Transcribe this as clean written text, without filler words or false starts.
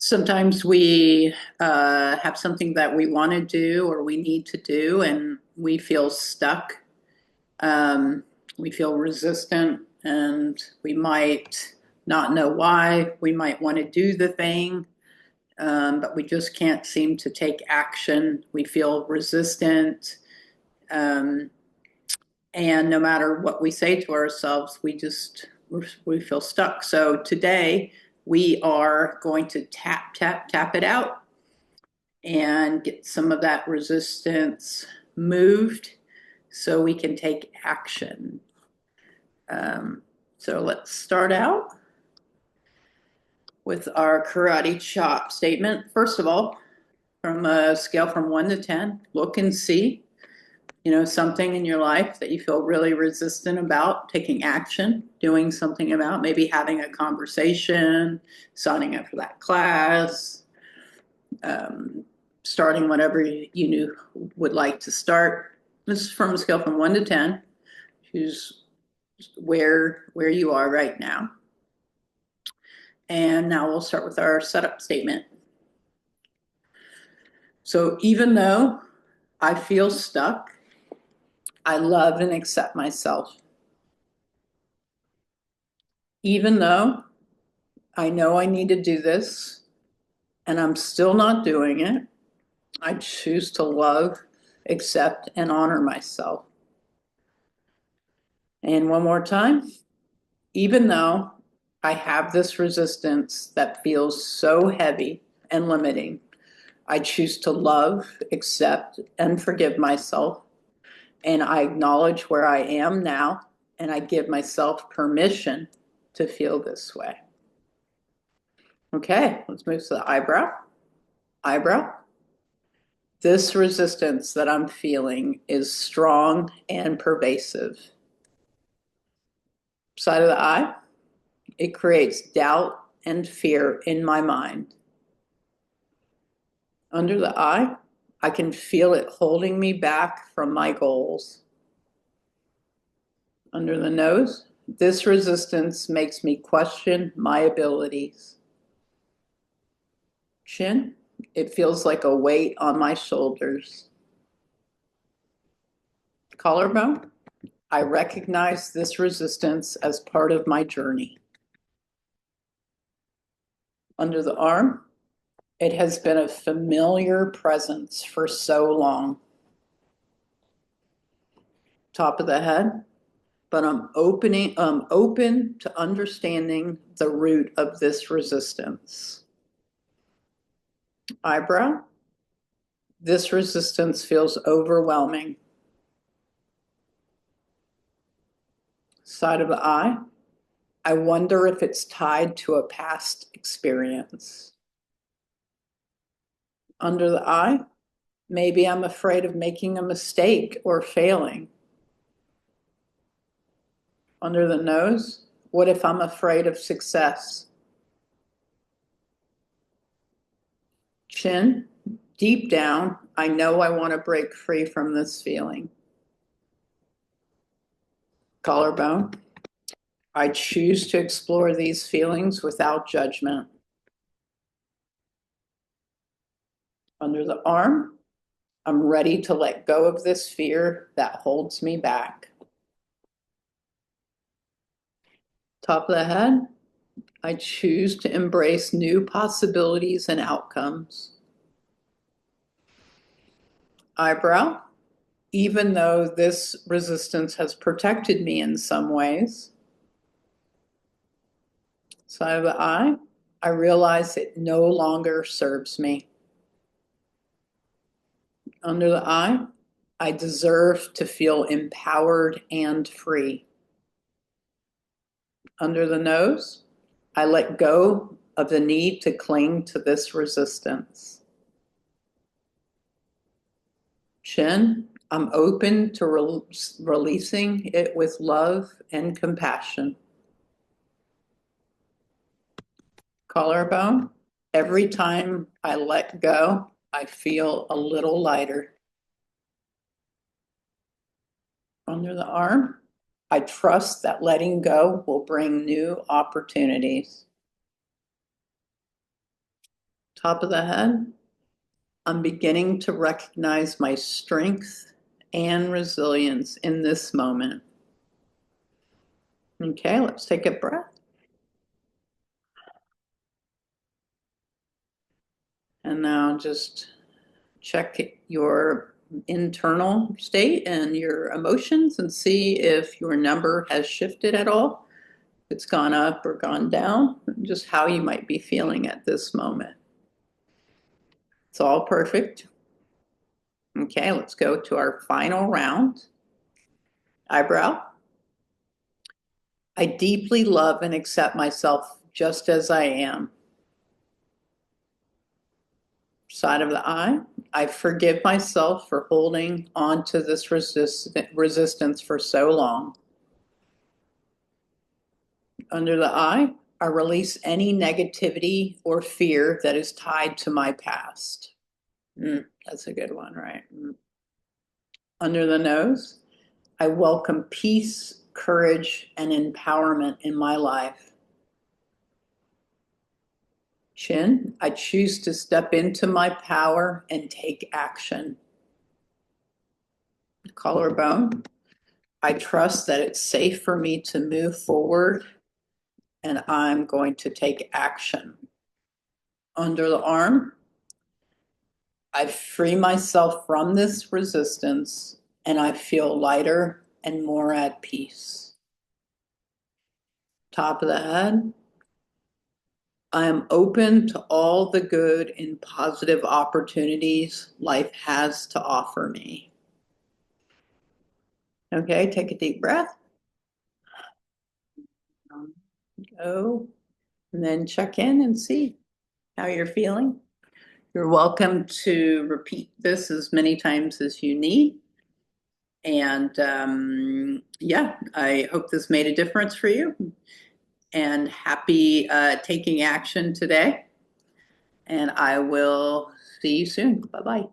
Sometimes we have something that we want to do or we need to do, and we feel stuck. Um, we feel resistant, and we might not know why. We might want to do the thing, but we just can't seem to take action. We feel resistant. Um, and no matter what we say to ourselves, we feel stuck. So today we are going to tap it out and get some of that resistance moved so we can take action. So let's start out with our karate chop statement. First of all, from a scale from 1 to 10, look and see, something in your life that you feel really resistant about taking action, doing something about, maybe having a conversation, signing up for that class, um, starting whatever you would like to start. This is from a scale from 1 to 10. Choose where you are right now. And now we'll start with our setup statement. So even though I feel stuck, I love and accept myself. Even though I know I need to do this and I'm still not doing it, I choose to love, accept, and honor myself. And one more time, even though I have this resistance that feels so heavy and limiting, I choose to love, accept, and forgive myself. And I acknowledge where I am now, and I give myself permission to feel this way. Okay, let's move to the eyebrow. Eyebrow. This resistance that I'm feeling is strong and pervasive. Side of the eye. It creates doubt and fear in my mind. Under the eye, I can feel it holding me back from my goals. Under the nose, this resistance makes me question my abilities. Chin, it feels like a weight on my shoulders. Collarbone, I recognize this resistance as part of my journey. Under the arm, it has been a familiar presence for so long. Top of the head, but I'm open to understanding the root of this resistance. Eyebrow, this resistance feels overwhelming. Side of the eye, I wonder if it's tied to a past experience. Under the eye, maybe I'm afraid of making a mistake or failing. Under the nose, what if I'm afraid of success? Chin, deep down, I know I want to break free from this feeling. Collarbone, I choose to explore these feelings without judgment. Under the arm, I'm ready to let go of this fear that holds me back. Top of the head, I choose to embrace new possibilities and outcomes. Eyebrow, even though this resistance has protected me in some ways. Side of the eye, I realize it no longer serves me. Under the eye, I deserve to feel empowered and free. Under the nose, I let go of the need to cling to this resistance. Chin, I'm open to releasing it with love and compassion. Collarbone, every time I let go, I feel a little lighter. Under the arm, I trust that letting go will bring new opportunities. top of the head. I'm beginning to recognize my strength and resilience in this moment. Okay, let's take a breath. And now just check your internal state and your emotions and see if your number has shifted at all. If it's gone up or gone down, just how you might be feeling at this moment. It's all perfect. Okay, let's go to our final round. Eyebrow. I deeply love and accept myself just as I am. Side of the eye. I forgive myself for holding on to this resistance for so long. Under the eye, I release any negativity or fear that is tied to my past. That's a good one, right? Under the nose, I welcome peace, courage, and empowerment in my life. Chin, I choose to step into my power and take action. Collarbone, I trust that it's safe for me to move forward and I'm going to take action. Under the arm, I free myself from this resistance and I feel lighter and more at peace. Top of the head, I am open to all the good and positive opportunities life has to offer me. Okay, take a deep breath. Go, and then check in and see how you're feeling. You're welcome to repeat this as many times as you need. And yeah, I hope this made a difference for you. And happy taking action today. And I will see you soon. Bye-bye.